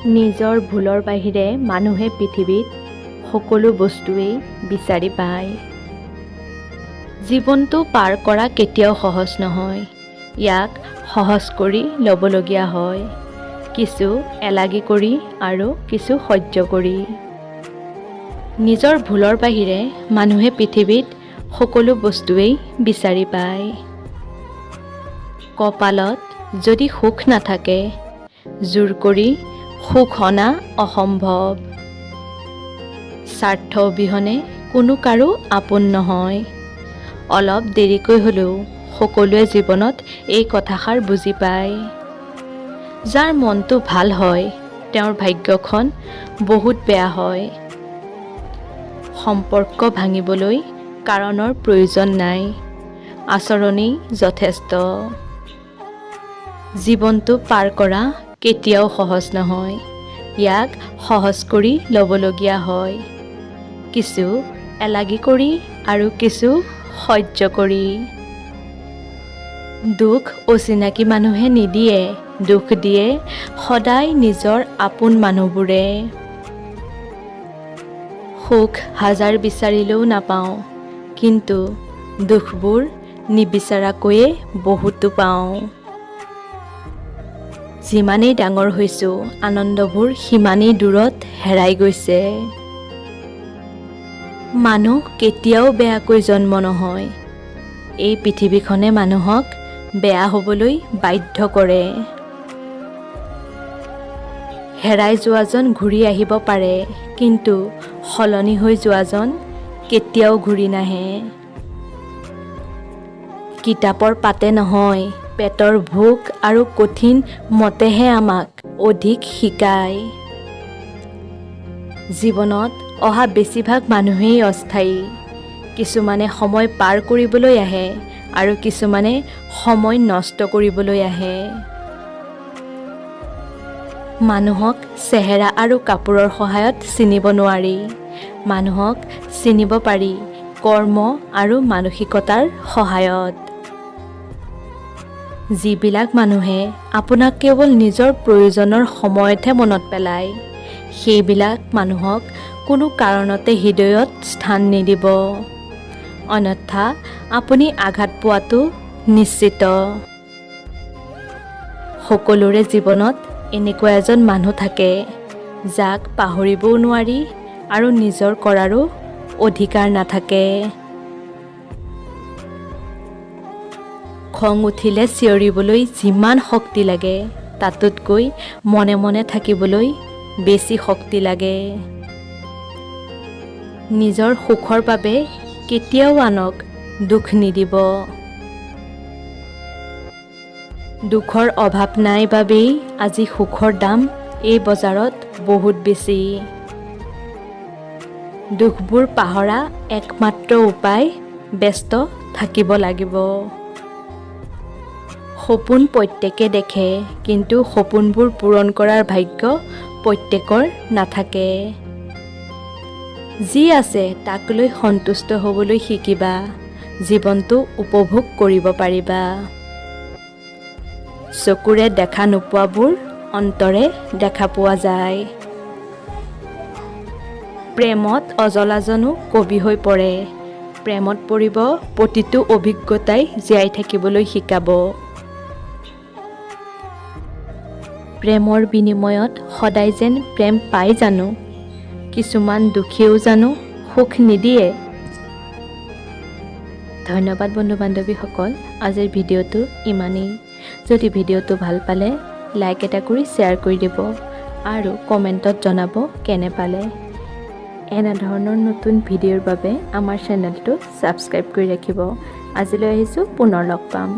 নিজৰ ভুলৰ বাহিৰে মানুহে পৃথিৱীত সকলো বস্তুৱেই বিচাৰি পায়। জীৱনটো পাৰ কৰা কেতিয়াও সহজ নহয়। ইয়াক সহজ কৰি ল'বলগীয়া হয়, কিছু এলাগী কৰি আৰু কিছু সহ্য কৰি। নিজৰ ভুলৰ বাহিৰে মানুহে পৃথিৱীত সকলো বস্তুৱেই বিচাৰি পায়। কপালত যদি সুখ নাথাকে, জোৰ কৰি সুখ অনা অসম্ভৱ। স্বাৰ্থ অবিহনে কোনো কাৰো আপোন নহয়। অলপ দেৰিকৈ হ'লেও সকলোৱে জীৱনত এই কথাষাৰ বুজি পায়। যাৰ মনটো ভাল হয়, তেওঁৰ ভাগ্যখন বহুত বেয়া হয়। সম্পৰ্ক ভাঙিবলৈ কাৰণৰ প্ৰয়োজন নাই, আচৰণেই যথেষ্ট। জীৱনটো পাৰ কৰা কেতিয়াও সহজ নহয়। ইয়াক সহজ কৰি ল'বলগীয়া হয়, কিছু এলাগী কৰি আৰু কিছু সহ্য কৰি। দুখ অচিনাকি মানুহে নিদিয়ে, দুখ দিয়ে সদায় নিজৰ আপোন মানুহবোৰে। সুখ হাজাৰ বিচাৰিলেও নাপাওঁ, কিন্তু দুখবোৰ নিবিচাৰাকৈয়ে বহুতো পাওঁ। যিমানেই ডাঙৰ হৈছোঁ, আনন্দবোৰ সিমানেই দূৰত হেৰাই গৈছে। মানুহ কেতিয়াও বেয়াকৈ জন্ম নহয়। এই পৃথিৱীখনে মানুহক বেয়া হ'বলৈ বাধ্য কৰে। হেৰাই যোৱাজন ঘূৰি আহিব পাৰে, কিন্তু সলনি হৈ যোৱাজন কেতিয়াও ঘূৰি নাহে। কিতাপৰ পাতে নহয়, পেটৰ ভোক আৰু কঠিন মতেহে আমাক অধিক শিকায়। জীৱনত অহা বেছিভাগ মানুহেই অস্থায়ী। কিছুমানে সময় পাৰ কৰিবলৈ আহে আৰু কিছুমানে সময় নষ্ট কৰিবলৈ আহে। মানুহক চেহেৰা আৰু কাপোৰৰ সহায়ত চিনিব নোৱাৰি। মানুহক চিনিব পাৰি কৰ্ম আৰু মানসিকতাৰ সহায়ত। যিবিলাক মানুহে আপোনাক কেৱল নিজৰ প্ৰয়োজনৰ সময়তহে মনত পেলায়, সেইবিলাক মানুহক কোনো কাৰণতে হৃদয়ত স্থান নিদিব। অন্যথা আপুনি আঘাত পোৱাটো নিশ্চিত। সকলোৰে জীৱনত এনেকুৱা এজন মানুহ থাকে, যাক পাহৰিবও নোৱাৰি আৰু নিজৰ কৰাৰো অধিকাৰ নাথাকে। খং উঠিলে চিঞৰিবলৈ যিমান শক্তি লাগে, তাতোতকৈ মনে মনে থাকিবলৈ বেছি শক্তি লাগে। নিজৰ সুখৰ বাবে কেতিয়াও আনক দুখ নিদিব। দুখৰ অভাৱ নাই বাবেই আজি সুখৰ দাম এই বজাৰত বহুত বেছি। দুখবোৰ পাহৰা একমাত্ৰ উপায় ব্যস্ত থাকিব লাগিব। সপোন প্ৰত্যেকে দেখে, কিন্তু সপোনবোৰ পূৰণ কৰাৰ ভাগ্য প্ৰত্যেকৰ নাথাকে। যি আছে তাক লৈ সন্তুষ্ট হ'বলৈ শিকিবা, জীৱনটো উপভোগ কৰিব পাৰিবা। চকুৰে দেখা নোপোৱাবোৰ অন্তৰে দেখা পোৱা যায়। প্ৰেমত অজলাজনো কবি হৈ পৰে। প্ৰেমত পৰিব প্ৰতিটো অভিজ্ঞতাই জীয়াই থাকিবলৈ শিকাব। প্ৰেমৰ বিনিময়ত সদায় যেন প্ৰেম পাই জানো, কিছুমান দুখীয়েও জানো সুখ নিদিয়ে। ধন্যবাদ বন্ধু বান্ধৱীসকল, আজিৰ ভিডিঅ'টো ইমানেই। যদি ভিডিঅ'টো ভাল পালে লাইক এটা কৰি শ্বেয়াৰ কৰি দিব আৰু কমেণ্টত জনাব কেনে পালে। এনেধৰণৰ নতুন ভিডিঅ'ৰ বাবে আমাৰ চেনেলটো ছাবস্ক্ৰাইব কৰি ৰাখিব। আজিলৈ আহিছোঁ, পুনৰ লগ পাম।